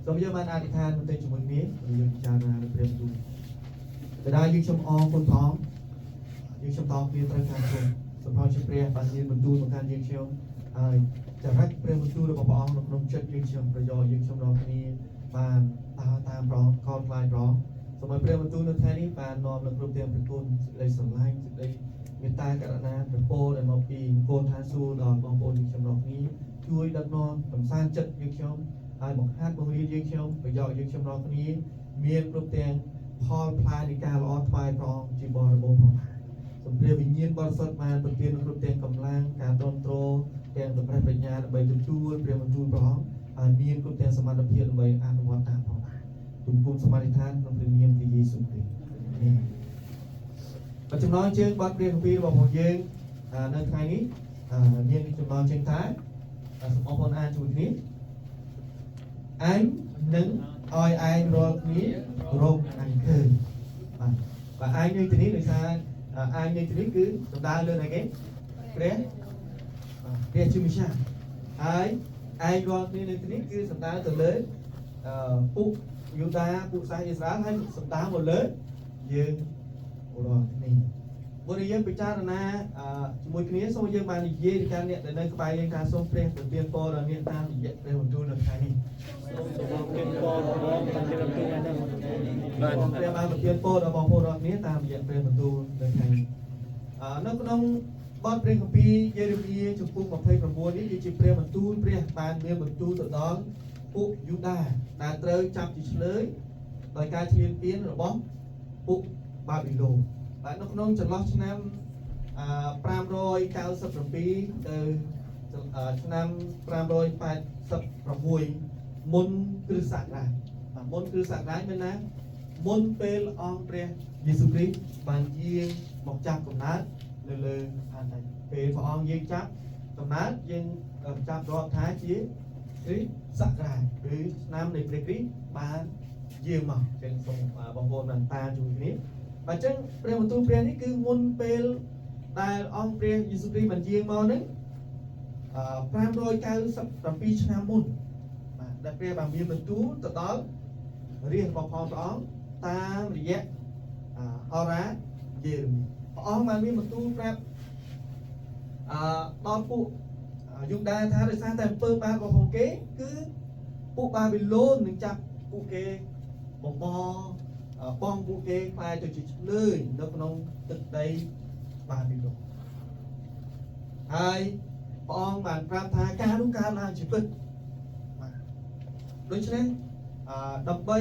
សូមយកបានអធិដ្ឋានបន្តិចជាមួយគ្នាយើងពិចារណានៅព្រះបន្ទូលបិតាយើងខ្ញុំអរគុណផងយើងខ្ញុំតបគ្នាត្រូវការគុណសម្រាប់ជាព្រះបានមានបន្ទូលមកកាន់យើងខ្ញុំហើយចរិតព្រះបន្ទូលរបស់ព្រះអង្គនៅក្នុងចិត្តយើងខ្ញុំប្រយោជន៍យើងខ្ញុំរកគ្នាបានដើរតាមព្រះខលខ្លាយព្រះសូមឲ្យព្រះបន្ទូលនៅថ្ងៃនេះបាននាំនៅគ្រប់ទាំងព្រះគុណសេចក្តីស្រឡាញ់សេចក្តីមេត្តាករុណាព្រះពរដែលមកពីកូនថាសួរដល់បងប្អូនយើងខ្ញុំរកគ្នាជួយដឹកនាំកំសាន្តចិត្តយើងខ្ញុំហើយបង្ហាត់បង្រៀនយើងខ្ញុំប្រយោជន៍យើងខ្ញុំរកគ្នាមានគ្រប់ទាំងផលផ្លែនៃការល្អថ្វាយព្រះអង្គជាបរិបូរណ៍ផងសូមព្រះវិញ្ញាណបរិសុទ្ធបានប្រទានគ្រប់ទាំងកម្លាំងការទ្រាំទ្រទាំងតម្រេះបញ្ញាដើម្បីទទួលព្រះបន្ទូលព្រះអង្គហើយមានគ្រប់ទាំងសមត្ថភាពដើម្បីអនុវត្តតាមផងទូលគុំសមត្ថដ្ឋានក្នុងព្រះនាមព្រះយេស៊ូវគ្រីស្ទអាមែនបើចំណងជើងបទព្រះគម្ពីររបស់ពួកយើងនៅថ្ងៃនេះមានចំណងជើងថាសូមបងប្អូនអានជួយគ្នាអញនឹងឲ្យឯងរាល់គ្នារកអញឃើញបាទឯងនៅទីនេះដោយសារឯងនៅទីនេះគឺសំដៅលើអីគេព្រះជាម្ចាស់ហើយឯងរាល់គ្នានៅទីនេះគឺសំដៅទៅលើពួកយូដាពួកសាសអ៊ីស្រាអែលហើយសំដៅមកលើយើងរាល់គ្នាមុនយើងពិចារណាជាមួយគ្នាសូមយើងបាននិយាយទៅកាន់អ្នកដែលនៅក្បែរយើងថាសូមព្រះប្រទានពរដល់អ្នកតាមរយៈព្រះបន្ទូលនៅថ្ងៃនេះសូមព្រះប្រទានពរដល់បងតាមរយៈបន្ទូលនេះបាទព្រះបានប្រទានពរដល់បងប្អូនរាល់គ្នាតាមរយៈព្រះបន្ទូលនៅថ្ងៃនេះនៅក្នុងបទព្រះគម្ពីរយេរេមៀជំពូក29នេះគឺជាព្រះបន្ទូលព្រះបានមានបន្ទូលទៅដល់ពួកយូដាដែលត្រូវចាប់ជាឆ្លើយដោយការឈ្លានពានរបស់ពួកបាប៊ីឡូនបាទនៅក្នុងចន្លោះឆ្នាំ597ទៅឆ្នាំ586មុនគ្រិស្តសករាជបាទមុនគ្រិស្តសករាជមានណាមុនពេលអង្គព្រះយេស៊ូវគ្រីស្ទបានយាងមកចាប់កំណើតនៅលើផែនដីពេលព្រះអង្គយាងចាប់កំណើតយើងចាប់រាប់ថាជាគ្រិស្តសករាជឬឆ្នាំនៃព្រះគ្រីស្ទបានយាងមកចឹងសូមបងប្អូនបានតាមជួយគ្នាបាទអញ្ចឹងព្រះបន្ទូលព្រះនេះគឺមុនពេលដែលអង្គព្រះយេស៊ូវគ្រីស្ទបានយាងមកហ្នឹង597ឆ្នាំមុនបាទដែលព្រះបានមានបន្ទូលទៅដល់រាជរបស់ព្រះអង្គតាមរយៈហោរាយេរេមៀព្រះអង្គបានមានបន្ទូលប្រាប់ដល់ពួកយូដាថាដោយសារតែអំពើបាបរបស់ពួកគេគឺពួកបាប៊ីឡូននឹងចាប់ពួកគេបំបងពួកគេខ្លាយទៅជាឆ្លើយនៅក្នុងទឹកដីបាប៊ីឡូនហើយព្រះអង្គបានប្រាប់ថាការនោះកើតឡើងជាពិតបាទដូច្នេះដើម្បី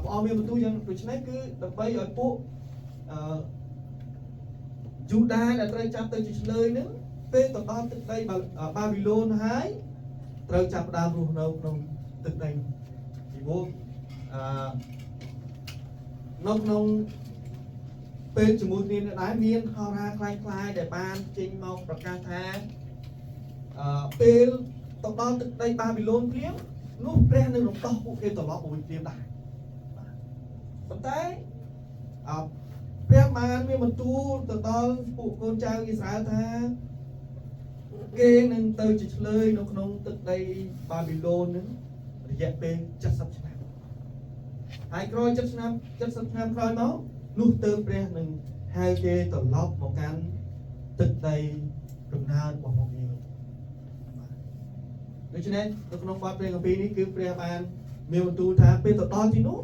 ព្រះអង្គមានបន្ទូលយ៉ាងដូច្នេះគឺដើម្បីឲ្យពួកយូដាដែលត្រូវចាប់ទៅជាឆ្លើយនឹងពេលទៅដល់ទឹកដីបាប៊ីឡូនហើយត្រូវចាប់ផ្ដើមរស់នៅក្នុងទឹកដីពីព្រោះនៅក្នុងពេលជាមួយគ្នានេះដែរមានហោរាคล้ายៗដែលបានចេញមកប្រកាសថាពេលទៅដល់ទឹកដីបាប៊ីឡូនភ្លាមនោះព្រះនឹងរំដោះពួកគេត្រឡប់មកវិញភ្លាមដែរប៉ុន្តែព្រះបានមានបន្ទូលទៅដល់ពួកកូនចៅអ៊ីស្រាអែលថាគេនឹងទៅជាឆ្លើយនៅក្នុងទឹកដីបាប៊ីឡូននឹងរយៈពេល70ឆ្នាំហើយក្រោយ70ឆ្នាំក្រោយមកនោះទើបព្រះនឹងហៅគេត្រឡប់មកកាន់ទឹកដីកំណើតរបស់ពួកគេដូច្នេះនៅក្នុងបទព្រះគម្ពីរនេះគឺព្រះបានមានបន្ទូលថាពេលទៅដល់ទីនោះ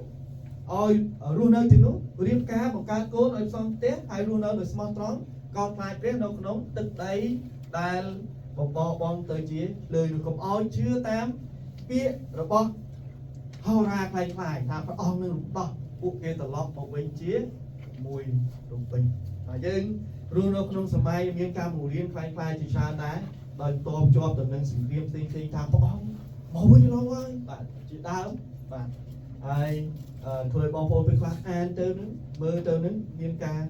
ឲ្យរស់នៅទីនោះរៀបការបង្កើតកូនឲ្យផ្សំផ្ទះហើយរស់នៅដោយស្មោះត្រង់កោតខ្លាចព្រះនៅក្នុងទឹកដីដែលបងទៅជាលើនឹងកុំឲ្យជឿតាមពាក្យរបស់ហោរាคล้ายៗថាព្រះអង្គនឹងរំដោះពួកគេត្រឡប់មកវិញជាមួយរំពេញហើយយើងរស់នៅក្នុងសម័យមានការបង្រៀនคล้ายៗជាច្រើនដែរដោយតបជាប់ទៅនឹងសង្គ្រាមផ្សេងៗថាព្រះអង្គមកវិញរងហើយបាទជាដើមបាទហើយធ្វើឲ្យបងប្អូនពេលខ្លះអានទៅនឹងមើលទៅនឹងមានការ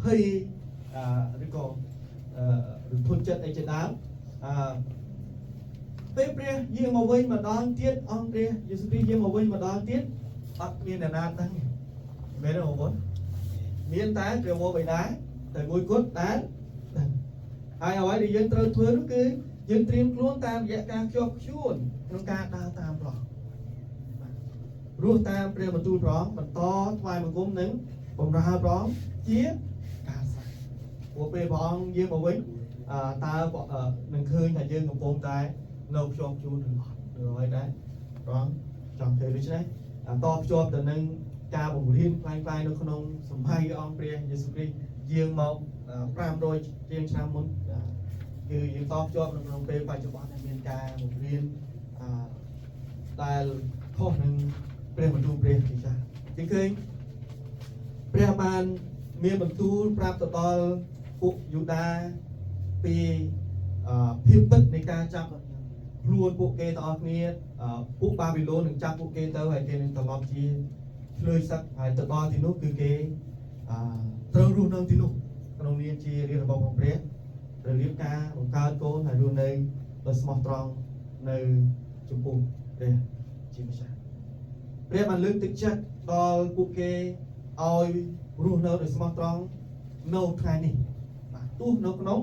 ភ័យឬក៏រំភើបចិត្តអីជាដើមពេលព្រះយាងមកវិញម្ដងទៀតអង្គព្រះយេស៊ូវគ្រីស្ទយាងមកវិញម្ដងទៀតអត់មានអ្នកណាដឹងមែនទេបងប្អូនមានតែព្រះវរបិតាតែមួយគត់ដែលដឹងហើយអ្វីដែលយើងត្រូវធ្វើនោះគឺយើងត្រៀមខ្លួនតាមរយៈការខ្ជាប់ខ្ជួនក្នុងការដើរតាមព្រះ รู้ตามเปรียบประตูพร้อมมันต่อทวายมันกุ้มหนึ่งผมราพร้อมเจี๊ยการใส่หัวเปรียบพร้อมเยี่ยมเอาไว้ตาหนึ่งคืนแต่ยืนกับผมตายนกชมชูถึงร้อยได้พร้อมจำเคยรู้ใช่ไหมต่อชมแต่หนึ่งกาผมเรียนคลายนกขนมสมัยองเปรียเยสุคริยืนมองพรามโดยเรียนชามุนคือยืนต่อชมนกขนมเปรียปัจจุบันในเมียนกาผมเรียนแต่ข้อหนึ่งเปรียบประตูเปรียบที่จะจริงเคยเปรียบบานเมียประตูปราบต่อปุยูดาปีพิมพ์ตึกในการจับรวนปุเกตออกนี้ปุบาบิโลหนึ่งจับปุเกเตอร์ไว้เกหนึ่งตลอดจีเลยสักหายต่อที่นู้คือเกเติมรูนนั่งที่นู้โรงเรียนจีเรียนระบบของเปรียบเรียบกาของการโกนหายรูนในตัวสมองตรองในจุ่มปุ่มเรียจีไม่ใช่เรียบมันลึกตึกชัดตอปุเกเอารูนในสมองตรองโน้ตไทนี่ตู้โน้ตน้อง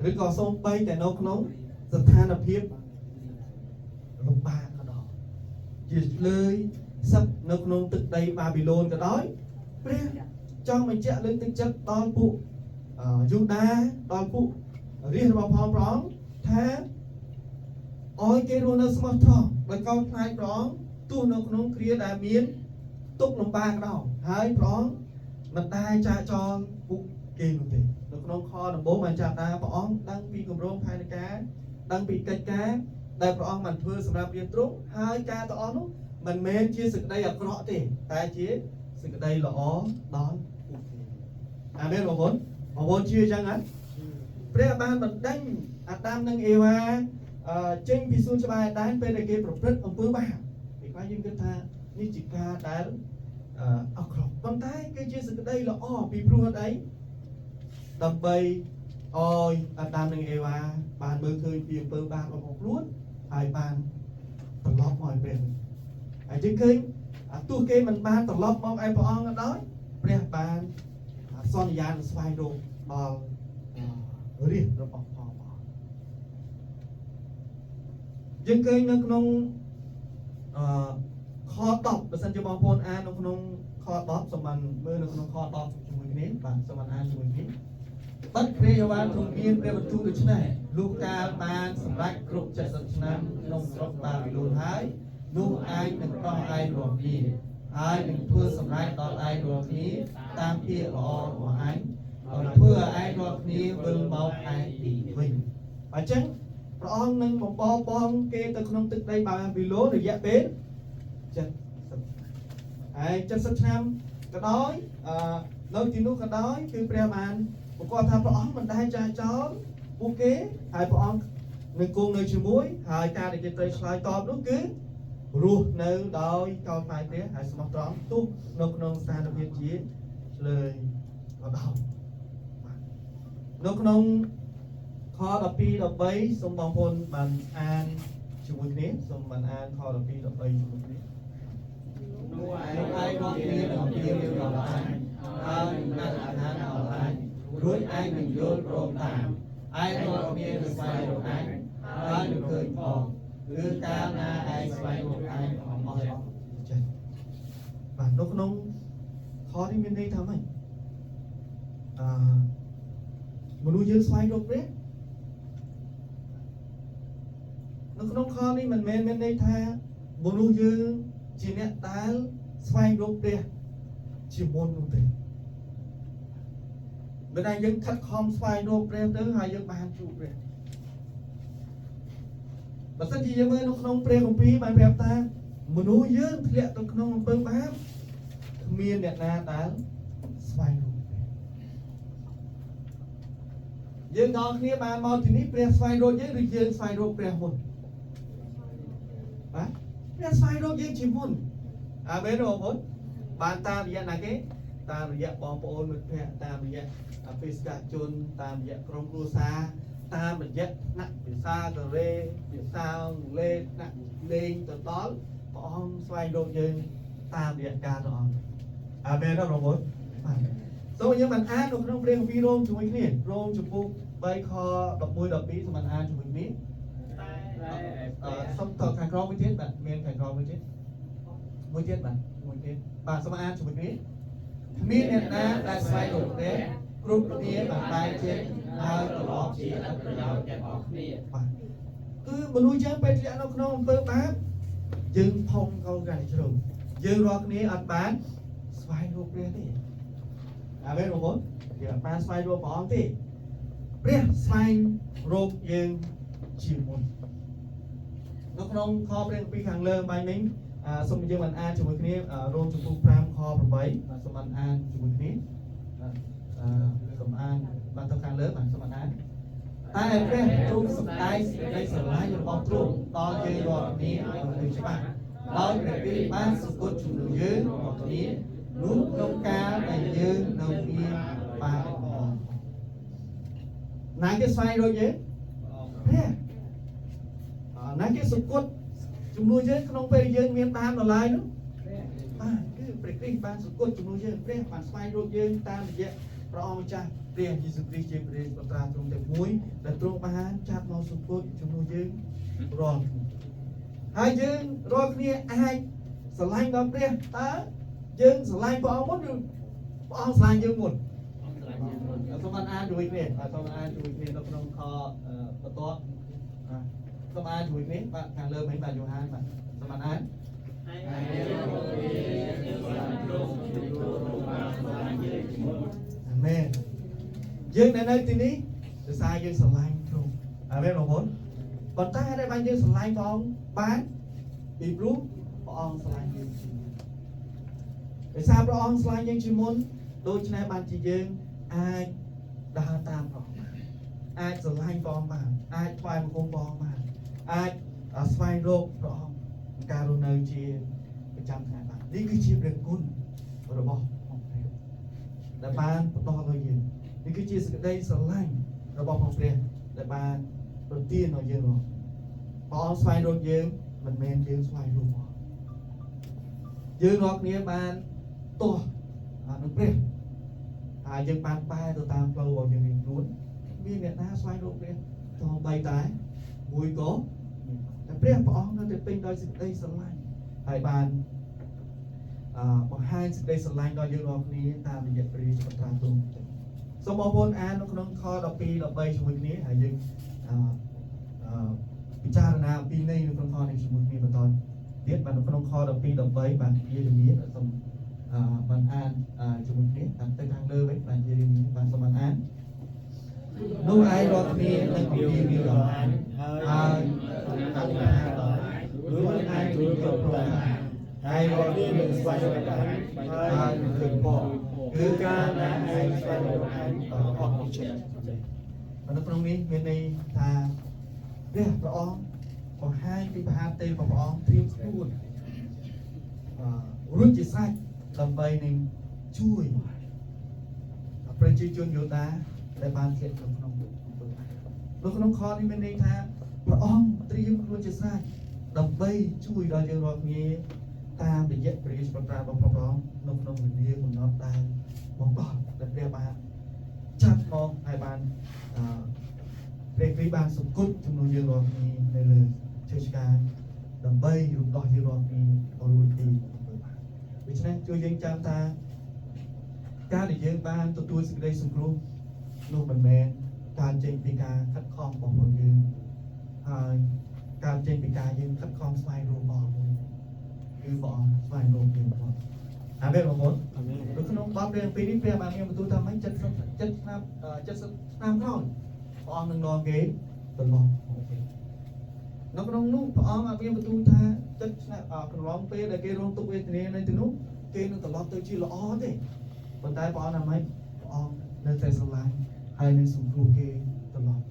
หรือก่อทรงไปแต่นกน้องสถานเพียบลงบาก็ดอกยืดเลยสับนกน้องตึกใดบาบิโลนก็ด้อยเปรี้ยจ้องมันเจาะเรื่องตึกจักตอนปุยูดาตอนปุเรียนมาพร้อมแท้อ้อยเกโรนสมาร์ทองแล้วก็คลายพร้อมตู้นกน้องเครียดดามีนตุกลงบาก็ดอกหายพร้อมมันได้จ่าจองปุเกนุตินกน้องคอหนังโบมันจับตาพระองค์ดังปีกำรงภายในการดังปีกัดการได้พระองค์มันเพื่อสำหรับเรียนตรงหายการต่ออนมันเมนเชี่ยสึกได้อย่างเคราะห์ติแต่เชี่ยสึกได้หล่อดอนเมนบางคนเชื่อจังงั้นเปรียบานมันดังอาตามนังเอวาเจงพิสูจน์สบายได้เป็นในเกมประพฤติอำเภอบ้าอีกว่ายิ่งกันท่านี่จิกาได้เอาครบบางท้ายก็เชื่อสึกได้หล่อปีพรัวได้ดับใบอ้อยอาตามนังเอวาบานเมื่อคืนเพียงเปิดบานออกล้วนหายบานตลอดมอยเป็นจริงเคยตัวเกมันบานตลอดมองไอ้พอองกันđóเปรียบบานซ่อนยานสบายดูบอลเรียนระบบพอยังเคยนึกน้องคอตอบเปอร์เซ็นต์จะมองพลอ่านน้องคอตอบสมันเมื่อน้องคอตอบช่วยนี้บางสมันอ่านช่วยนี้บัดเรียวานตรงนี้เรียบรรทุกด้วยชนะลูกกาบานสำหรับกรุ๊ปจัดสรรชนะน้องรบบาบิโลนหายลูกไอ้หนึ่งต้องไอ้รวมนี้ไอ้หนึ่งเพื่อสำหรับตอนไอ้รวมนี้ตามเพียรอหัวไอ้เพื่อไอ้รวมนี้เบิ่งเบาไอ้ดีวิ่งไปจังพระองค์หนึ่งบอกปองเกตขนมตึกได้บาบิโลนหรือแยกเป็นจัดไอ้จัดสรรชนะก็ด้อยเราที่นู้นก็ด้อยคือเปรียบมันบอกว่าทำพระองค์มันได้ใจจอมโอเคหายพระองค์หนึ่งกุ้งหนึ่งชิมุ้ยหายการเด็กเตยสลายตอบนู้คือรูเนื้อดอยเกาไฟเปรี้ยหายสมองตรองตุ๊กนกนงสารเพียรจีเลยก็ดองนกนงคอดปีดอกใบสมบังพลบันอ่านชิมุ้ยนี้สมบันอ่านคอดปีดอกใบชิมุ้ยนี้นกไอ้ดอกนี้ดอกเดียวดอกไอ้นั่งอาหารเอาไอ้รุ่ยไอ้หนึ่งโยนโรงตามไอ้ดอกนี้หนึ่งไฟดอกไอ้หนึ่งเคยพอหรือการนาไอ้สบายของไอ้ของมอสบ้านนกน้องขอที่มีได้ทำไมมนุษย์ยืนสบายดอกเล็กนกน้องขอนี่มันเมนได้แท้มนุษย์ยืนจีเนตตาลสบายดอกเล็กจีมนนุ่งเตะเมื่อใดยังคัดคอมสบายดอกเล็กเตอหายังบานจูบเล็กบัดสักทียังเมื่อนกน้องเปรี้ยของปีมาแบบตามนุษย์ยืนเลี้ยตกน้องเปิ้งบ้าเมียนเนี่ยนาตาสบายดูยืนนอนเนี่ยมาเมาทีนี้เปรี้ยสบายโดนยืนหรือยืนสบายโดนเปรี้ยหุ่นปะเปรี้ยสบายโดนยืนชิมหุ่นเบนโอ้หุ่นบานตาระยะนักเก๋ตาระยะบอมโปนมือแพร่ตาระยะฟิสกาจุนตาระยะกรมครูซาตามันเยอะนักเดี๋ยวซาตัวเร่เดี๋ยวซาเล่นักเล่งตัวต้อนพอห้องสบายโดนยืนตามเดียการนอนเบนเราลงบนสมัยยังมันอ่านเราต้องเรียนวิโรมจุ่มอีกนี่โรมจุ่มปุ๊บใบคอดอกมวยดอกปีสมันอ่านจุ่มอีกนี้ส้มต่อแข่งครองวิเทศแบบเมียนแข่งครองวิเทศ មួយទៀតបាទមួយទៀតបាទសូមអានជាមួយគ្នាមានអ្នកណាដែលស្វែងរកព្រះគ្រប់គ្នាបានបែរចេញហើយត្រឡប់ជាអត្ថប្រយោជន៍ទាំងអស់គ្នាបាទគឺមនុស្សយើងពេលធ្លាក់នៅក្នុងអំពើបាបយើងផុងកោកែជ្រុំយើងរាល់គ្នាអត់បានស្វែងរកព្រះទេអាមែនបងប្អូនយើងអត់បានស្វែងរកព្រះអង្គទេព្រះស្វែងរកយើងជាមុននៅក្នុងខព្រះគម្ពីរខាងលើបាយមិញសូមយើងបានអានជាមួយគ្នារោមចំពោះ5ខ8សូមបានអានជាមួយគ្នាសូមអានបានទៅខាងលើបាទសូមបានអានតែព្រះទ្រង់សម្ដែងសេចក្តីស្រឡាញ់របស់ទ្រង់ដល់យើងរាល់គ្នាឲ្យដឹងច្បាស់ដោយព្រះវិរិយបានសង្កត់ជំនួសយើងរាល់គ្នានោះក្នុងការដែលយើងនៅមានបាបផងណាគេស្វែងរកយើងព្រះណាគេសង្កត់ជំនួសយើងក្នុងពេលយើងមានបាបនៅឡើយនោះបាទគឺព្រះគ្រីស្ទបានសង្កត់ជំនួសយើងព្រះបានស្វែងរកយើងតាមរយៈព្រះអង្គម្ចាស់ព្រះយេស៊ូវគ្រីស្ទជាព្រះបត្រាទ្រង់តែមួយដែលទ្រង់បានចាប់មកសង្កត់ជំនួសយើងរាល់គ្នាហើយយើងរាល់គ្នាអាចស្រឡាញ់ដល់ព្រះតើយើងស្រឡាញ់ព្រះអង្គមុនឬព្រះអង្គស្រឡាញ់យើងមុនសូមអានជួយគ្នាសូមអានជួយគ្នានៅក្នុងខបន្ទាប់សូមអានជួយគ្នាបាទខាងលើមិញបាទយូហានបាទសូមអានអាមែនយើងនៅទីនេះដោយសារយើងស្រឡាញ់ទ្រង់អាមែនបងប្អូនប៉ុន្តែដែលបានយើងស្រឡាញ់ព្រះអង្គបានពីព្រោះព្រះអង្គស្រឡាញ់យើងជាមុនដោយសារព្រះអង្គស្រឡាញ់យើងជាមុនដូច្នេះបានជាយើងអាចដើរតាមព្រះអង្គបានអាចស្រឡាញ់ព្រះអង្គបានអាចថ្វាយបង្គំព្រះអង្គបានអាចស្វែងរកព្រះអង្គការរស់នៅជាប្រចាំថ្ងៃបាននេះគឺជាព្រះគុណរបស់អង្គព្រះដែលបានផ្ដល់ឲ្យយើងនេះគឺជាសេចក្តីស្រឡាញ់របស់អង្គព្រះដែលបានប្រទានឲ្យយើងព្រះអង្គស្វែងរកយើងមិនមែនយើងស្វែងរកព្រះយើងរាល់គ្នាបានទាស់នឹងព្រះហើយយើងបានបែរទៅតាមផ្លូវរបស់យើងរៀងខ្លួនមានអ្នកណាស្វែងរកព្រះទោះបីតែមួយក៏តែព្រះអង្គនៅតែពេញដោយសេចក្តីស្រឡាញ់ហើយបានបង្ហាញសេចក្តីស្រឡាញ់ដល់យើងរាល់គ្នាតាមរយៈព្រះរាជបត្រាទ្រង់សូមបងប្អូនអាននៅក្នុងខ12 13ជាមួយគ្នាហើយយើងពិចារណាអំពីន័យនៅក្នុងខនេះជាមួយគ្នាបន្តទៀតបាទនៅក្នុងខ12 13បាទយេរេមៀសូមបានអានជាមួយគ្នាតាមទៅខាងលើវិញបាទយេរេមៀបាទសូមបានអាននោះឯងរាល់គ្នានឹងពីពីដល់ហើយអធិដ្ឋានដល់នោះឯងជួយគ្រប់គ្រងហើយរាល់គ្នានឹងស្វែងរកឯងហើយនឹងឃើញផងគឺការដែលឯងស្វែងរកឯងដល់អស់ពីចិត្តនៅក្នុងនេះមានន័យថាព្រះអង្គបង្ហាញពីមហាទេពរបស់ព្រះអង្គត្រៀមខ្លួនរួចជាស្រេចដើម្បីនឹងជួយប្រជាជនយូដាដែលបានធ្លាក់ក្នុងអំពើបាបនៅក្នុងខនេះមានន័យថាព្រះអង្គត្រៀមខ្លួនជាស្រេចដើម្បីជួយដល់យើងរាល់គ្នាតាមរយៈព្រះរាជបត្រារបស់ព្រះអង្គនៅក្នុងវិញ្ញាណកំណត់ដែលបំផុតដែលព្រះបានចាត់មកហើយបានព្រះគ្រីស្ទបានសង្កត់ជំនួសយើងរាល់គ្នានៅលើជើងឆ្កាងដើម្បីរំដោះយើងរាល់គ្នាឲ្យរួចពីអំពើបាបដូច្នេះជួយយើងចាំថាការដែលយើងបានទទួលសេចក្តីសង្គ្រោះនោះមិនមែនការចេញពីការខិតខំរបស់ខ្លួនយើងហើយការចេញពីការយើងខិតខំស្វែងរករបស់មួយគឺព្រះអង្គស្វែងរកយើងផងអាមែនបងប្អូននៅក្នុងបទរឿងពីរនេះព្រះបានមានបន្ទូលថាម៉េច70ឆ្នាំក្រោយព្រះអង្គនឹងនាំគេទៅឡងនៅក្នុងនោះព្រះអង្គបានមានបន្ទូលថា70ឆ្នាំកន្លងពេលដែលគេរងទុក្ខវេទនានៅទីនោះគេនឹងត្រឡប់ទៅជាល្អទេប៉ុន្តែព្រះអង្គថាម៉េចព្រះអង្គនៅតែស្រឡាញ់ហើយនឹងសង្គ្រោះគេត្រឡប់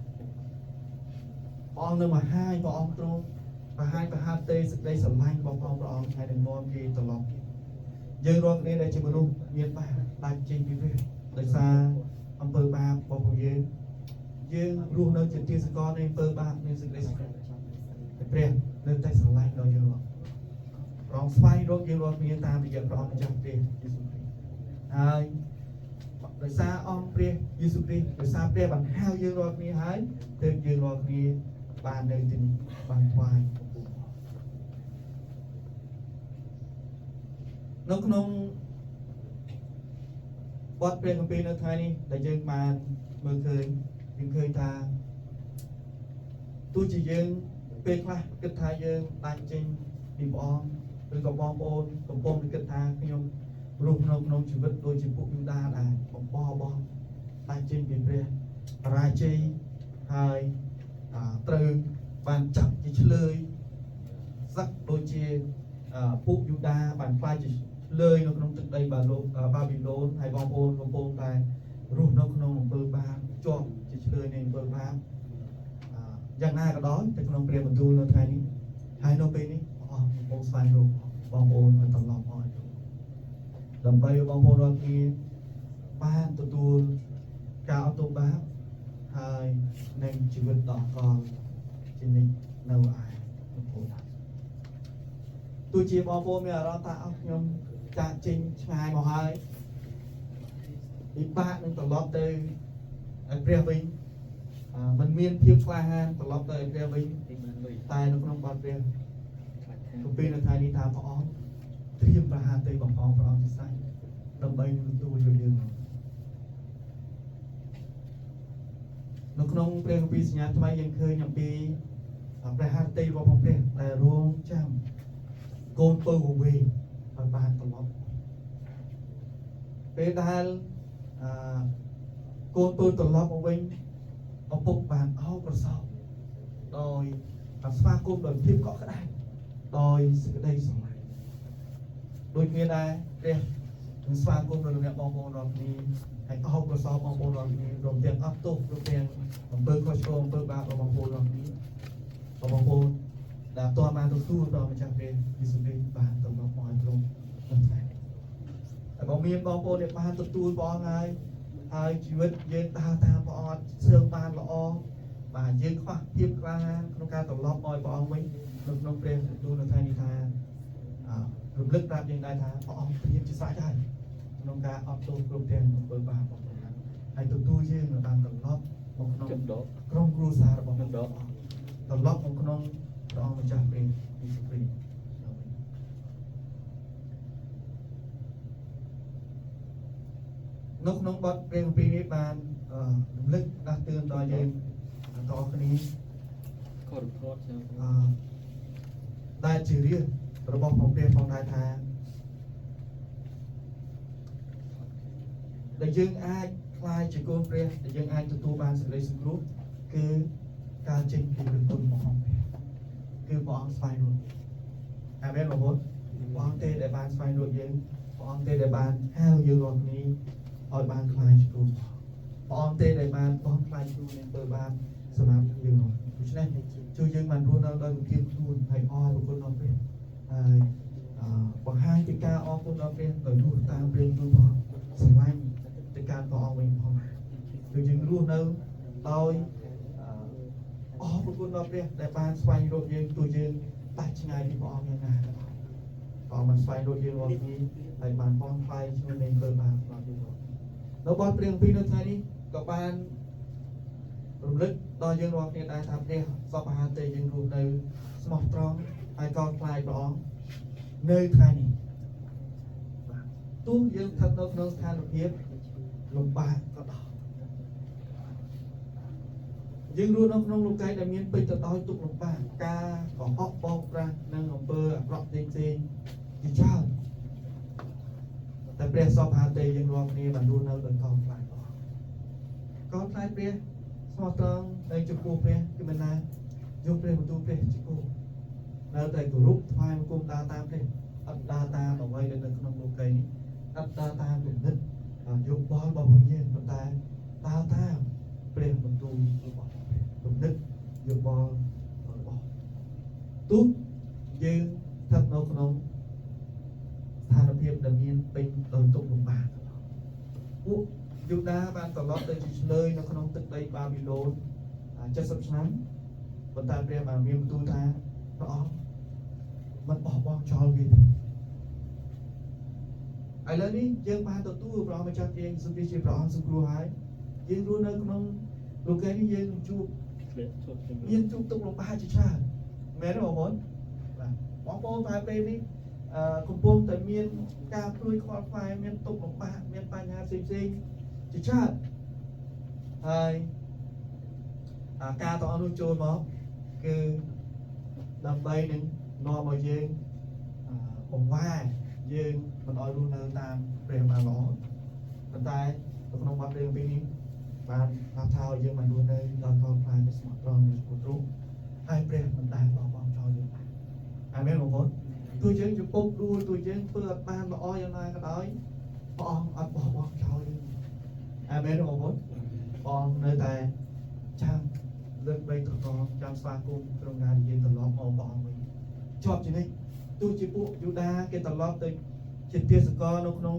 ព្រះអង្គនៅមហាយព្រះអង្គទ្រង់បង្ហាញប្រហាប់ទេសេចក្តីស្រឡាញ់របស់ព្រះអង្គហើយនឹងនាំគេត្រឡប់យើងរាល់គ្នាដែលជាមនុស្សមានបាបដាច់ចេញពីព្រះដោយសារអំពើបាបរបស់ពួកយើងរស់នៅជាទាសករនៃអំពើបាបនៃសេចក្តីស្រឡាញ់ព្រះនៅតែស្រឡាញ់ដល់យើងព្រះអង្គស្វែងរកយើងរាល់គ្នាតាមរយៈព្រះអង្គម្ចាស់ព្រះយេស៊ូវគ្រីស្ទហើយដោយសារអង្គព្រះយេស៊ូវគ្រីស្ទដោយសារព្រះបានហៅយើងរាល់គ្នាហើយទើបយើងរាល់គ្នាបាននៅទីនេះបានថ្វាយ នៅក្នុងបទព្រះគម្ពីរនៅថ្ងៃនេះដែលយើងបានមើលឃើញយើងឃើញថាទោះជាយើងពេលខ្លះគិតថាយើងដាច់ចេញពីព្រះអង្គឬក៏បងប្អូនកំពុងគិតថាខ្ញុំរស់នៅក្នុងជីវិតដូចជាពួកយូដាដែរបំបរបស់ដាច់ចេញពីព្រះបរាជ័យហើយត្រូវបានចាប់ជាឆ្លើយសឹកដូចជាពួកយូដាបានខ្លាចជាលើយនៅក្នុងទឹកដីបាប៊ីឡូនហើយបងប្អូនកំពុងតែរស់នៅក្នុងអំពើបាបជាប់ជាឆ្លើយនៃអំពើបាបយ៉ាងណាក៏ដោយតែក្នុងព្រះបន្ទូលនៅថ្ងៃនេះហើយនៅពេលនេះព្រះអង្គកំពុងស្វែងរកបងប្អូនឲ្យត្រឡប់មកដើម្បីឲ្យបងប្អូនរាល់គ្នាបានទទួលការអត់ទោសបាបហើយនឹងជីវិតដ៏កលជានិច្ចនៅឯព្រះពុទ្ធទោះជាបងប្អូនមានអារម្មណ៍ថាអស់ខ្ញុំចាក់ចេញឆ្ងាយមកហើយពិបាកនឹងត្រឡប់ទៅឲ្យព្រះវិញมันមានភាពក្លាហានត្រឡប់ទៅឲ្យព្រះវិញតែនៅក្នុងបទព្រះគម្ពីរនៅថ្ងៃនេះថាព្រះអង្គត្រៀមប្រហារទៅបងប្អូនព្រះអង្គជាសាច់ដើម្បីនឹងទទួលយកយើងនៅក្នុងព្រះគម្ពីរសញ្ញាថ្មីយើងឃើញអំពីព្រះハរតីរបស់ព្រះដែលរងចាំកូនពៅវេឲ្យបានត្រឡប់ពេលដែលកូនពៅត្រឡប់មកវិញឪពុកបានអោបប្រសោបដោយស្វាគមន៍ដោយភាពកក់ក្ដៅដោយសេចក្តីស្រឡាញ់ដូចគ្នាដែរព្រះនឹងស្វាគមន៍របស់អ្នកបងប្អូនរាល់គ្នាហើយអោបប្រសោបបងប្អូនរាល់គ្នារំទាំងអត់ទោសរំទាំងអំពើខុសឆ្គងអំពើបាបរបស់បងប្អូនរាល់គ្នាបងប្អូនដែលតើបានទទួលដល់ម្ចាស់ព្រះយេស៊ូវគ្រីស្ទបានទៅមកឲ្យទ្រង់នឹងតែបើមានបងប្អូនដែលបានទទួលព្រះអង្គហើយជីវិតយើងដើរតាមព្រះអង្គសើបានល្អបាទយើងខ្វះភាពក្លាហានក្នុងការត្រឡប់ឲ្យព្រះអង្គវិញនៅក្នុងព្រះបន្ទូលនៅថ្ងៃនេះថារំលឹកប្រាប់យើងដែរថាព្រះអង្គព្រាបជាស្រេចហើយក្នុងការអត់ទោសគ្រប់ទាំងអំពើបាបរបស់ព្រះអង្គហើយទទួលយើងនៅបានត្រឡប់មកក្នុងក្រុមគ្រួសាររបស់ព្រះអង្គត្រឡប់មកក្នុងព្រះអង្គម្ចាស់ព្រះយេស៊ូវគ្រីស្ទនៅក្នុងបទព្រះគម្ពីរនេះបានរំលឹកដាស់តឿនដល់យើងទាំងអស់គ្នាខរខត់ដែលជារៀបរបស់ព្រះផងដែរថាដែលយើងអាចខ្លាយជាកូនព្រះដែលយើងអាចទទួលបានសេចក្តីសង្គ្រោះគឺការចេញពីព្រះគុណរបស់ព្រះគឺព្រះអង្គស្វែងរកអាមែនបងប្អូនព្រះអង្គទេដែលបានស្វែងរកយើងព្រះអង្គទេដែលបានហៅយើងរាល់គ្នាឲ្យបានខ្លាយជាកូនព្រះអង្គទេដែលបានបង់ខ្លាយខ្លួននឹងធ្វើបាបសម្រាប់យើងដូច្នេះជួយយើងបានរស់នៅដោយវិធានខ្លួនហើយអរគុណដល់ព្រះហើយបង្ហាញពីការអរគុណដល់ព្រះដោយរស់តាមព្រះទូលផងស្រឡាញ់ទៅការព្រះអង្គវិញផងគឺយើងរស់នៅដោយអរគុណដល់ព្រះដែលបានស្វែងរកយើងទោះយើងតាច់ឆ្ងាយពីព្រះអង្គយ៉ាងណាក៏ដោយព្រះអង្គបានស្វែងរកយើងរាល់ថ្ងៃហើយបានបង់ថ្លៃជាមួយនឹងធ្វើបាបរបស់យើងនៅបទព្រះគម្ពីរនៅថ្ងៃនេះក៏បានរំលឹកដល់យើងរាល់គ្នាដែរថាព្រះសពហាទេយើងរស់នៅស្មោះត្រង់ហើយកោតខ្លាយព្រះអង្គនៅថ្ងៃនេះបាទទោះយើងស្ថិតនៅក្នុងស្ថានភាពលំបាកក៏ដោយយើងរស់នៅក្នុងលោកកាយដែលមានពេញទៅដោយទុក្ខលំបាកការកុហកបោកប្រាស់និងអំពើអាក្រក់ផ្សេងៗជាច្រើនតែព្រះសពហាទេយើងរាល់គ្នាបានរស់នៅដោយកោតខ្លាយព្រះអង្គកោតខ្លាយព្រះស្មោះត្រង់នៅចំពោះព្រះគឺមិនណាយកព្រះបន្ទូលព្រះជាគោលនៅតែគោរពថ្វាយបង្គំដើរតាមព្រះអត់ដើរតាមអ្វីដែលនៅក្នុងលោកីនេះអត់ដើរតាមគំនិតយកបល់របស់យើងប៉ុន្តែដើរតាមព្រះបន្ទូលរបស់ព្រះគំនិតយកបល់របស់ទោះយើងស្ថិតនៅក្នុងស្ថានភាពដែលមានពេញដោយទុក្ខលំបាកពួកយូដាបានត្រឡប់ទៅជាឆ្លើយនៅក្នុងទឹកដីបាប៊ីឡូន70ឆ្នាំប៉ុន្តែព្រះបានមានបន្ទូលថាព្រះអង្គមិនបោះបង់ចោលវាទេឥឡូវនេះយើងបានទទួលព្រះអង្គម្ចាស់យើងសូមជាព្រះអង្គសង្គ្រោះហើយយើងរស់នៅក្នុងលោកនេះយើងនឹងជួបមានជួបទុក្ខលំបាកជាច្រើនមែនទេបងប្អូនបាទបងប្អូនប្រហែលពេលនេះ កំពុងតែមានការព្រួយខ្វល់ខ្វាយមានទុក្ខលំបាកមានបញ្ហាផ្សេងៗជាច្រើនហើយការទាំងអស់នោះចូលមកគឺដើម្បីនឹងនាំឲ្យយើងបង្វែរយើងមិនឲ្យរស់នៅតាមព្រះបានល្អប៉ុន្តែនៅក្នុងបទរឿងពីនេះបានប្រាប់ថាយើងមិនរស់នៅដោយខកខ្លាចនៃស្មោះត្រង់នៃពុទ្ធរូបហើយព្រះមិនដែលបោះបង់ចោលយើងអាមែនបងប្អូនទោះយើងជពុកដួលទោះយើងធ្វើអត់បានល្អយ៉ាងណាក៏ដោយព្រះអង្គអត់បោះបង់ចោលយើងអាមែនបងប្អូនព្រះអង្គនៅតែចាំលើកបីត្រកចាំស្វាគមន៍ក្នុងការនិយាយត្រឡប់មកព្រះអង្គវិញជាប់ជានិច្ចទោះជាពួកយូដាគេត្រឡប់ទៅជាទាសករនៅក្នុង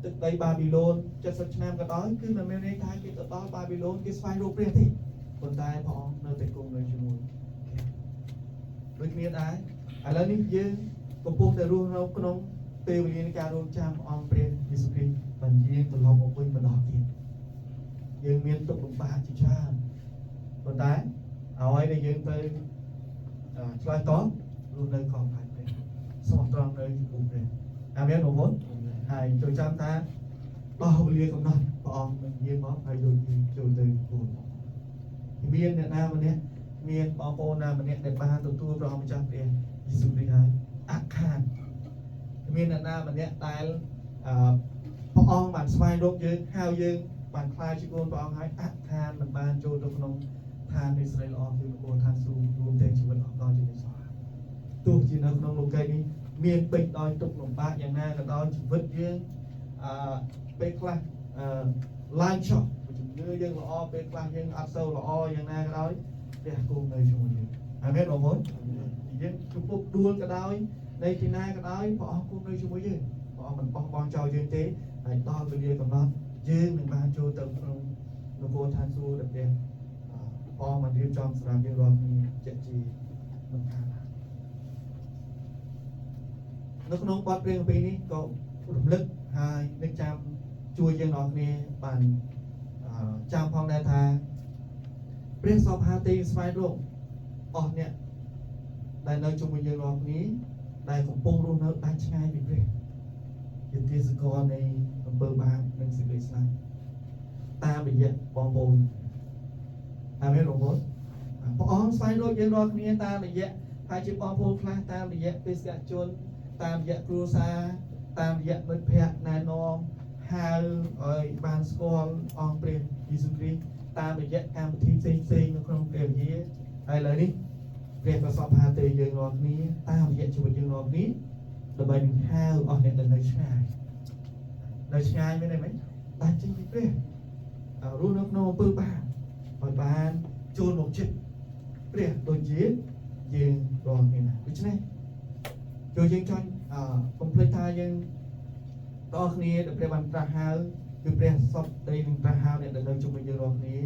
ទឹកដីបាប៊ីឡូន70ឆ្នាំក៏ដោយគឺមិនមានន័យថាគេទៅដល់បាប៊ីឡូនគេស្វែងរកព្រះទេប៉ុន្តែព្រះអង្គនៅតែគង់នៅជាមួយដូចគ្នាដែរឥឡូវនេះយើងកំពុងតែរស់នៅក្នុងពេលវេលានៃការរងចាំអង្គព្រះយេស៊ូវគ្រីស្ទបានយាងត្រឡប់មកវិញម្ដងទៀតយើងមានទុក្ខលំបាកជាច្រើនប៉ុន្តែឲ្យដែលយើងទៅឆ្លើយតបរស់នៅខំខានព្រះស្មោះត្រង់នៅចំពោះព្រះអាមែនបងប្អូនហើយចូលចាំថាដល់វេលាកំណត់ព្រះអង្គនឹងយាងមកហើយយកយើងចូលទៅគូនមានអ្នកណាម្នាក់មានបងប្អូនណាម្នាក់ដែលបានទទួលព្រះអង្គម្ចាស់ព្រះយេស៊ូវគ្រីស្ទហើយអខានមានអ្នកណាម្នាក់ដែលព្រះអង្គបានស្វែងរកយើងហៅយើងបានខ្លាចជាកូនព្រះអង្គហើយអខានមិនបានចូលទៅក្នុងឋាននៃសេរីល្អគឺនគរឋានសួគ៌រួមទាំងជីវិតអស់កលជានិច្ចទោះជានៅក្នុងលោកីនេះមានពេញដោយទុក្ខលំបាកយ៉ាងណាក៏ដោយជីវិតយើងពេលខ្លះឡើងចុះជំនឿយើងល្អពេលខ្លះយើងអត់សូវល្អយ៉ាងណាក៏ដោយព្រះគង់នៅជាមួយយើងអាមែនបងប្អូនយើងជំពប់ដួលក៏ដោយនៅទីណាក៏ដោយព្រះអង្គគង់នៅជាមួយយើងព្រះអង្គមិនបោះបង់ចោលយើងទេហើយដល់វេលាកំណត់យើងនឹងបានចូលទៅក្នុងនគរឋានសួគ៌ដែលព្រះអង្គបានរៀបចំសម្រាប់យើងរាល់គ្នាជាក់ជាមិនខាននៅក្នុងបទព្រេងពីនេះក៏រំលឹកហើយនឹកចាំជួយយើងអរគ្នាបានចាំផងដែរថាព្រះសពហាទីស្វែងរកអស់អ្នកដែលនៅជុំវិញយើងរាល់គ្នាដែលកំពុងរស់នៅដាច់ឆ្ងាយពីព្រះជាទាសករនៃអំពើបាបនិងសេចក្តីស្លាប់តាមរយៈបងប្អូនអាមែនបងប្អូនព្រះអង្គស្វែងរកយើងរាល់គ្នាតាមរយៈហើយជាបងប្អូនខ្លះតាមរយៈបេសកជនតាមរយៈគ្រួសារតាមរយៈមិត្តភ័ក្តិណែនាំហៅឲ្យបានស្គាល់អង្គព្រះយេស៊ូវគ្រីស្ទតាមរយៈកម្មវិធីផ្សេងៗនៅក្នុងព្រះវិហារហើយឥឡូវនេះព្រះក៏សពហាទេយើងរាល់គ្នាតាមរយៈជីវិតយើងរាល់គ្នាដើម្បីនឹងហៅអស់អ្នកដែលនៅឆ្ងាយមានទេមែនដាច់ចេញពីព្រះរស់នៅក្នុងអំពើបាបឲ្យបានចូលមកចិត្តព្រះដូចជាយើងរាល់គ្នាណាដូច្នេះចូលយើងចង់កុំភ្លេចថាយើងតើគ្នាដែលព្រះបានត្រាស់ហៅគឺព្រះសពដីនឹងត្រាស់ហៅអ្នកដែលនៅជុំវិញយើងរាល់គ្នាឲ្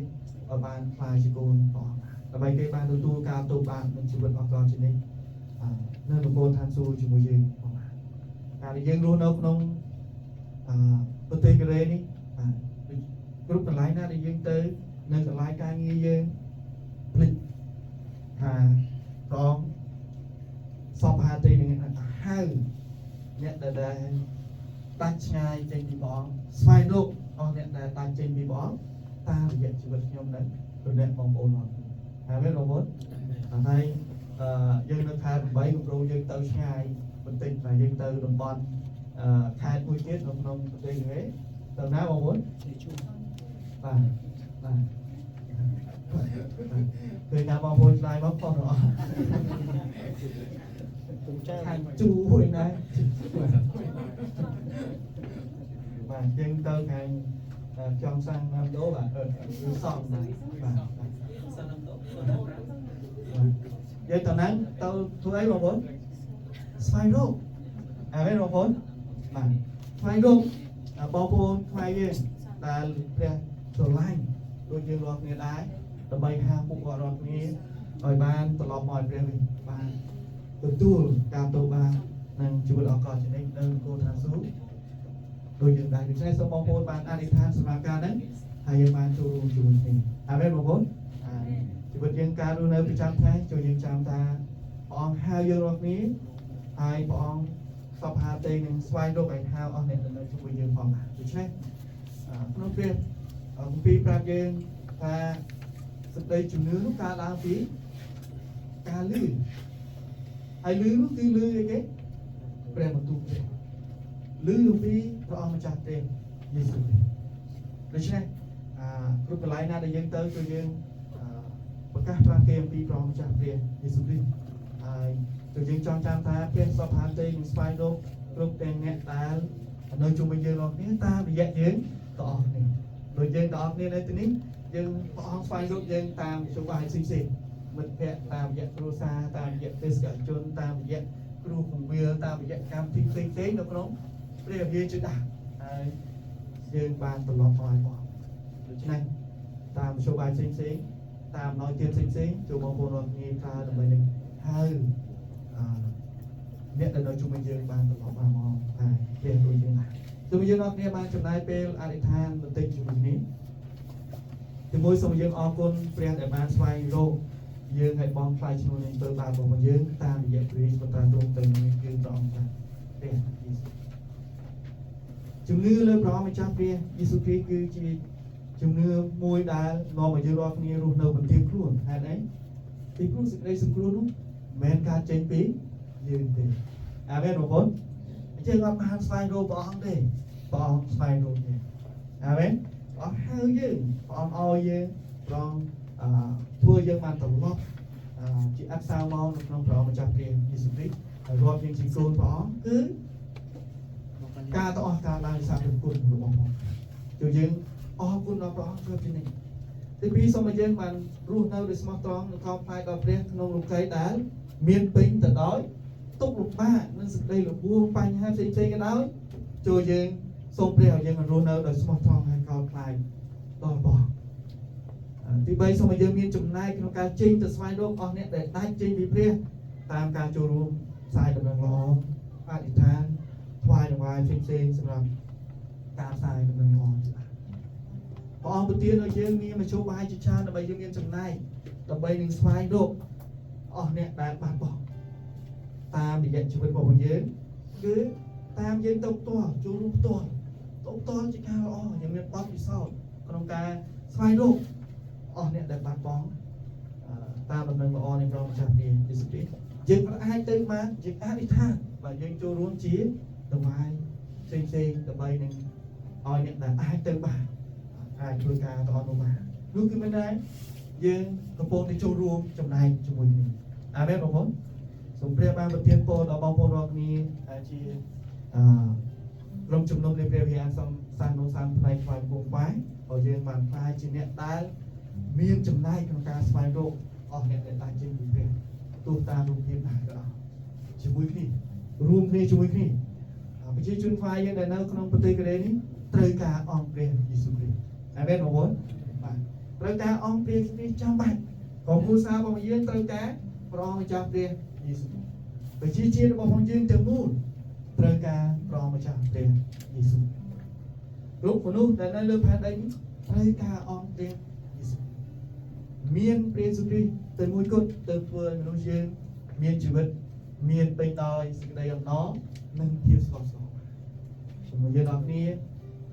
យបានខ្លាយជាកូនព្រះអង្គដើម្បីគេបានទទួលការទោសបាននឹងជីវិតអស់កលជានិច្ចនៅនគរឋានសួគ៌ជាមួយយើងផងការដែលយើងរស់នៅក្នុងប្រទេសកូរ៉េនេះគ្រប់កន្លែងណាដែលយើងទៅនៅកន្លែងការងារយើងភ្លេចថាព្រះអង្គសពហាទីនឹងហៅអ្នកដែលដាច់ឆ្ងាយចេញពីព្រះអង្គស្វែងរកអស់អ្នកដែលដាច់ចេញពីព្រះអង្គតាមរយៈជីវិតខ្ញុំនឹងលោកអ្នកបងប្អូនមកហើយមែនបងប្អូនហើយយើងនៅខេត្ត8គម្រោងយើងទៅឆ្ងាយបន្តិចតែយើងទៅតំបន់ខេត្តមួយទៀតនៅក្នុងប្រទេសនេះទៅណាបងប្អូនបាទគឺថាបងប្អូនឆ្លើយមកផងអត់ទុំចាខាងជួយណាបាទយើងទៅខាងចង់សាំងណាំដូបាទគឺសំណាបាទសាំងណាំដូយើងទៅហ្នឹងទៅធ្វើអីបងប្អូនស្វែងរកអាមែនបងប្អូនបាទស្វែងរកបងប្អូនខ្មែរយើងដែលព្រះស្រឡាញ់ដូចយើងរាល់គ្នាដែរដើម្បីហៅពួកគាត់រាល់គ្នាឲ្យបានត្រឡប់មកឲ្យព្រះវិញបានទទួលការទោសបាននិងជីវិតអកលជានិច្ចនៅគោលឋានសួគ៌ដូចយើងដែរដូច្នេះសូមបងប្អូនបានអធិដ្ឋានសម្រាប់ការហ្នឹងហើយយើងបានចូលរួមជាមួយគ្នាអាមែនបងប្អូនជីវិតយើងការរស់នៅប្រចាំថ្ងៃចូលយើងចាំថាព្រះអង្គហៅយើងរាល់គ្នាហើយព្រះអង្គ សពហាទេនឹងស្វែងរកឲ្យហៅអស់អ្នកនៅជាមួយយើងផងដែរដូច្នេះក្នុងព្រះគម្ពីរប្រាប់យើងថាសេចក្តីជំនឿនោះកើតឡើងពីការលឺហើយលឺនោះគឺលឺអីគេព្រះបន្ទូលព្រះលឺអំពីព្រះអង្គម្ចាស់ព្រះយេស៊ូវដូច្នេះគ្រប់កន្លែងណាដែលយើងទៅគឺយើងប្រកាសប្រាប់គេអំពីព្រះអង្គម្ចាស់ព្រះយេស៊ូវគ្រីស្ទហើយគឺយើងចង់ចាំថាព្រះសពហាទេនឹងស្វែងរកគ្រប់ទាំងអ្នកដែលនៅជុំវិញយើងរាល់គ្នាតាមរយៈយើងទាំងអស់គ្នាដោយយើងទាំងអស់គ្នានៅទីនេះយើងព្រះអង្គស្វែងរកយើងតាមវិធីផ្សេងៗមិត្តភ័ក្តិតាមរយៈគ្រួសារតាមរយៈទេសកជនតាមរយៈគ្រូពង្វាលតាមរយៈកម្មវិធីផ្សេងៗនៅក្នុងព្រះវិហារជាដើមហើយយើងបានត្រឡប់មកឲ្យបងដូច្នេះតាមវិធីផ្សេងៗតាមnóiទៀតផ្សេងៗចូលបងប្អូនរាល់គ្នាថាដើម្បីនឹងហើយអ្នកដែលនៅជុំវិញយើងបានត្រឡប់មកហើយព្រះដូចយើងដែរសូមយើងអរគ្នាបានចំណាយពេលអធិដ្ឋានបន្តិចជាមួយនេះទីមួយសូមយើងអរគុណព្រះដែលបានស្វែងរកយើងឲ្យបងផ្លាយឈ្មោះនៃពើបាបរបស់យើងតាមរយៈព្រះបតាទ្រង់ទៅនឹងគឺព្រះអង្គចាស់ព្រះយេស៊ូវជំនឿលើព្រះអង្គម្ចាស់ព្រះយេស៊ូវគ្រីស្ទគឺជាជំនឿមួយដែលនាំឲ្យយើងរាល់គ្នារស់នៅបន្ទាបខ្លួនហេតុអីពីព្រោះសេចក្តីសង្គ្រោះនោះមិនមែនការចេញពីយើងទេអាមែនបងប្អូនអញ្ចឹងអត់បានស្វែងរកព្រះអង្គទេព្រះអង្គស្វែងរកយើងអាមែនព្រះអង្គហៅយើងព្រះអង្គឲ្យយើងព្រះអង្គធ្វើយើងបានត្រឡប់ជាអត្តសៅមកនៅក្នុងព្រះម្ចាស់ព្រះយេស៊ូវគ្រីស្ទហើយរាប់យើងជាកូនព្រះអង្គគឺការទៅអស់ការឡើងសារគុណរបស់ព្រះជួយយើងអរគុណដល់ព្រះអង្គជួយពីនេះទីពីរសូមឲ្យយើងបានរស់នៅដោយស្មោះត្រង់និងខំផ្សាយដល់ព្រះក្នុងលោកីដែលមានពេញទៅដោយទុក្ខលំបាកនិងសេចក្តីរបួសបញ្ហាផ្សេងៗក៏ដោយជួយយើងសូមព្រះឲ្យយើងរស់នៅដោយស្មោះត្រង់ហើយកោតខ្លាចដល់ព្រះទី3សូមឲ្យយើងមានចំណែកក្នុងការចេញទៅស្វែងរកអស់អ្នកដែលដាច់ចេញពីព្រះតាមការចូលរួមផ្សាយដំណឹងល្អអធិដ្ឋានថ្វាយដង្វាយផ្សេងៗសម្រាប់ការផ្សាយដំណឹងល្អព្រះអង្គប្រទានឲ្យយើងមានមជ្ឈបាយជាច្រើនដើម្បីយើងមានចំណែកដើម្បីនឹងស្វែងរកអស់អ្នកដែលបាត់បង់តាមរយៈជីវិតរបស់យើងគឺតាមយើងទៅផ្ទាល់ចូលរួមផ្ទាល់ទៅផ្ទាល់ជាការល្អយើងមានបទពិសោធន៍ក្នុងការស្វែងរកអស់អ្នកដែលបាត់បង់តាមដំណឹងល្អនៃព្រះម្ចាស់ព្រះយេស៊ូវគ្រីស្ទយើងអាចទៅបានយើងអធិដ្ឋានបើយើងចូលរួមជាដង្វាយផ្សេងៗដើម្បីនឹងឲ្យអ្នកដែលអាចទៅបានអាចធ្វើការទៅអត់នោះបាននោះគឺមិនដែរយើងកំពុងតែចូលរួមចំណែកជាមួយគ្នាអាមែនបងប្អូនសូមព្រះបានប្រទានពរដល់បងប្អូនរាល់គ្នាជាក្រុមជំនុំនៃព្រះវិហារសំសាននោះសានផ្នែកផ្នែកគង់បែបឲ្យយើងបានខ្លាយជាអ្នកដែលមានចំណែកក្នុងការស្វែងរកអស់អ្នកដែលតាំងចេញពីព្រះទោះតាមរូបភាពណាក៏ដោយជាមួយគ្នារួមគ្នាជាមួយគ្នាប្រជាជនខ្មែរយើងដែលនៅក្នុងប្រទេសកូរ៉េនេះត្រូវការអង្គព្រះយេស៊ូវគ្រីស្ទអាមែនបងប្អូនបាទត្រូវការអង្គព្រះគ្រីស្ទចាំបាច់ក្រុមគ្រួសាររបស់យើងត្រូវការព្រះអង្គម្ចាស់ព្រះយេស៊ូវប្រជាជាតិរបស់យើងទាំងមូលត្រូវការព្រះម្ចាស់ព្រះយេស៊ូវរូបមនុស្សដែលនៅលើផែនដីនេះត្រូវការអង្គព្រះយេស៊ូវមានព្រះយេស៊ូវគ្រីស្ទតែមួយគត់ទៅធ្វើឲ្យមនុស្សយើងមានជីវិតមានពេញដោយសេចក្តីអំណរនិងភាពស្កប់ស្កល់ជាមួយយើងដល់គ្នា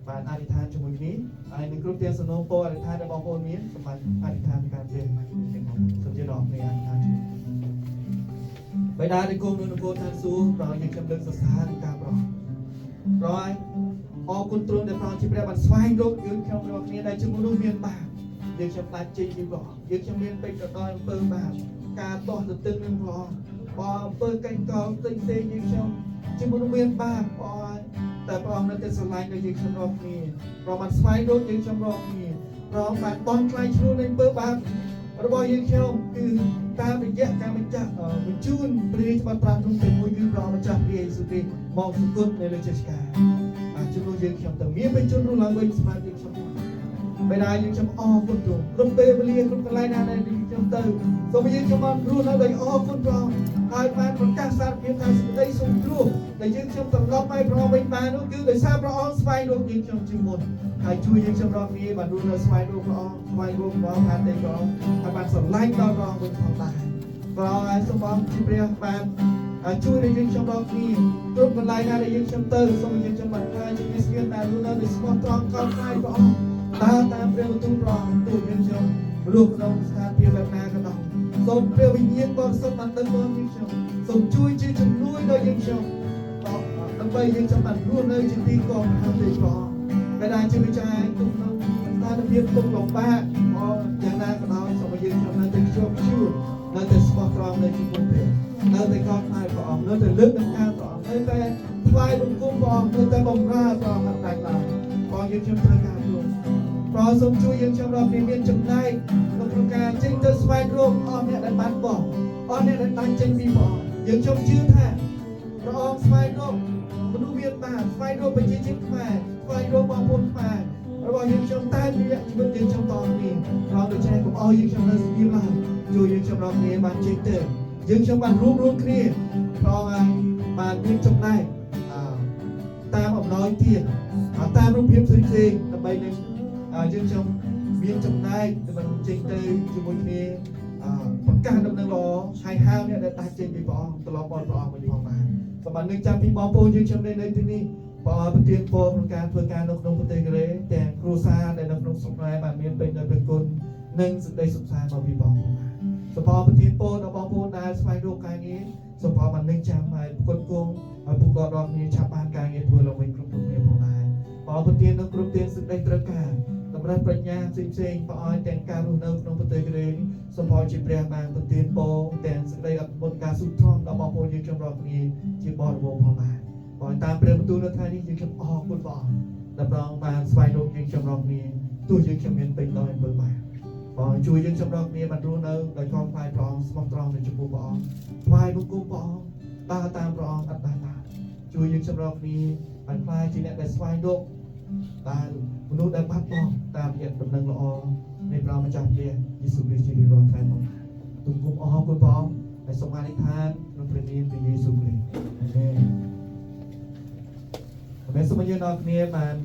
បានអធិដ្ឋានជាមួយគ្នាហើយនឹងគ្រប់ទាំងសំណូមពរអធិដ្ឋានរបស់បងប្អូនមានសម្រាប់អធិដ្ឋានការព្រះទាំងអស់សូមជឿដល់គ្នាអធិដ្ឋានបិតាដែលគង់នៅនគរឋានសួគ៌ប្រោយើងខ្ញុំលើកសរសើរនឹងការប្រោប្រោអរគុណទ្រង់ដែលប្រោជាព្រះបានស្វែងរកយើងខ្ញុំរាល់គ្នាដែលជាមនុស្សមានបាបយើងខ្ញុំដាច់ចេញពីព្រះយើងខ្ញុំមានពេញទៅដោយអំពើបាបការតោះទៅទឹកនឹងព្រះបើអំពើកេងកលផ្សេងៗយើងខ្ញុំជាមនុស្សមានបាបព្រះតែព្រះអង្គនៅតែស្រឡាញ់ដល់យើងខ្ញុំរាល់គ្នាព្រះបានស្វែងរកយើងខ្ញុំរាល់គ្នាព្រះបានបន់ខ្លាយឈ្នួលនៃអំពើបាបរបស់យើងខ្ញុំគឺតាមរយៈការបញ្ជាក់បញ្ជូនព្រះច្បាប់ប្រាំក្នុងទីមួយគឺព្រះម្ចាស់ព្រះយេស៊ូវគ្រីស្ទមកសង្កត់នៅលើចេស្តាជំនួសយើងខ្ញុំទៅមានបញ្ជូនរស់ឡើងវិញស្មារតីខ្ញុំបិតាយើងខ្ញុំអរគុណទ្រង់គ្រប់ពេលវេលាគ្រប់កន្លែងណាដែលខ្ញុំទៅសូមយើងខ្ញុំបានរស់នៅដោយអរគុណព្រះហើយបានប្រកាសសារភាពថាសេចក្តីសង្គ្រោះដែលយើងខ្ញុំត្រឡប់មកព្រះវិញបាននោះគឺដោយសារព្រះអង្គស្វែងរកយើងខ្ញុំជាមុនហើយជួយយើងខ្ញុំរកគ្នាបានរស់នៅស្វែងរកព្រះអង្គស្វែងរកព្រះអង្គបានទេព្រះអង្គហើយបានស្រឡាញ់ដល់ព្រះអង្គវិញផងដែរព្រះអង្គហើយសូមបងជាព្រះបាន ជួយឲ្យយើងខ្ញុំដល់គ្នាគ្រប់កន្លែងណាដែលយើងខ្ញុំទៅសូមឲ្យយើងខ្ញុំបានខ្លាចជាអ្នកស្គៀនដែលនោះនៅស្មោះត្រង់កោតខ្លាចព្រះអង្គដើរតាមព្រះបន្ទូលព្រះអង្គទូលយើងខ្ញុំរស់ក្នុងស្ថានភាពបែបណាក៏ដោយសូមព្រះវិញ្ញាណបរិសុទ្ធបានដឹកនាំយើងខ្ញុំសូមជួយជាជំនួយដល់យើងខ្ញុំដើម្បីយើងខ្ញុំបានរស់នៅជាទីកងខាងទេព្រះអង្គដែលជាវិចារទុកក្នុងស្ថានភាពទុកលំបាកយ៉ាងណាក៏ដោយសូមឲ្យយើងខ្ញុំនៅតែជួបជួបនៅតែស្មោះត្រង់នៅជាមួយព្រះនៅតែកោតខ្លាចព្រះអង្គនៅតែលើកដំណើរព្រះអង្គនៅតែថ្វាយបង្គំព្រះអង្គនៅតែបម្រើព្រះអង្គអត់ដាច់ឡើយព្រះយើងខ្ញុំត្រូវការជួយព្រះសូមជួយយើងខ្ញុំដល់គ្នាមានចំណែកក្នុងការចេញទៅស្វែងរកអស់អ្នកដែលបានបោះអស់អ្នកដែលបានចេញពីព្រះអង្គយើងខ្ញុំជឿថាព្រះអង្គស្វែងរកមនុស្សមានបានស្វែងរកប្រជាជនខ្មែរស្វែងរកបងប្អូនខ្មែររបស់យើងខ្ញុំតែរយៈជីវិតយើងខ្ញុំតគ្នាព្រះដូច្នេះកុំឲ្យយើងខ្ញុំនៅស្ងៀមឡើយជួយយើងខ្ញុំដល់គ្នាបានចេញទៅយើងខ្ញុំបានរួមគ្នាព្រះអង្គបានមានចំណែកតាមអំណោយទានតាមរូបភាពផ្សេងៗដើម្បីនឹងយើងខ្ញុំមានចំណែកដើម្បីចេញទៅជាមួយគ្នាប្រកាសដំណឹងល្អហើយហៅអ្នកដែលដាច់ចេញពីព្រះអង្គត្រឡប់មកព្រះអង្គវិញផងដែរសម្បត្តិនឹងចាំពីបងប្អូនយើងខ្ញុំនៅទីនេះព្រះអង្គប្រទានពរក្នុងការធ្វើការនៅក្នុងប្រទេសកូរ៉េទាំងគ្រួសារដែលនៅក្នុងស្រុកខ្មែរបានមានពេញដោយព្រះគុណនិងសេចក្តីសុខសាន្តមកពីព្រះអង្គសូមព្រះប្រទានពរដល់បងប្អូនដែលស្វែងរកការងារសូមព្រះបាននឹងចាំហើយគុណគង់ឲ្យពួកគាត់រាល់គ្នាឆាប់បានការងារធ្វើឡើងវិញគ្រប់គ្នាផងដែរព្រះប្រទាននឹងគ្រប់ទានសេចក្តីត្រូវការតម្រូវប្រាជ្ញាផ្សេងៗព្រះអង្គទាំងការរស់នៅក្នុងប្រទេសកូរ៉េសូមព្រះជាព្រះបានប្រទានពរទាំងសេចក្តីអត់បុតការស៊ូទ្រាំដល់បងប្អូនយើងខ្ញុំរាល់គ្នាជាបរិបូរណ៍ផងដែរបងតាមព្រះបន្ទូលនៅថ្ងៃនេះយើងខ្ញុំអរគុណព្រះអង្គដែលព្រះអង្គបានស្វែងរកយើងខ្ញុំរាល់គ្នាទោះយើងខ្ញុំមានពេញដោយអំពើបាបបងជួយយើងខ្ញុំរាល់គ្នាបានរស់នៅដោយកងផ្លាយព្រះអង្គស្មោះត្រង់នៅចំពោះព្រះអង្គថ្វាយបង្គំព្រះអង្គដើរតាមព្រះអង្គអត់ដាច់ឡើយជួយយើងខ្ញុំរាល់គ្នាបានខ្លាយជាអ្នកដែលស្វែងរកដែលមនុស្សដែលបាត់បង់តាមរយៈដំណឹងល្អនៃព្រះម្ចាស់ព្រះយេស៊ូវគ្រីស្ទជារៀងរាល់ថ្ងៃមកទូលគុំអរគុណព្រះអង្គដែលសូមអធិដ្ឋានក្នុងព្រះនាមព្រះយេស៊ូវគ្រីស្ទអាមែនសូមយើងដល់គ្នាបាន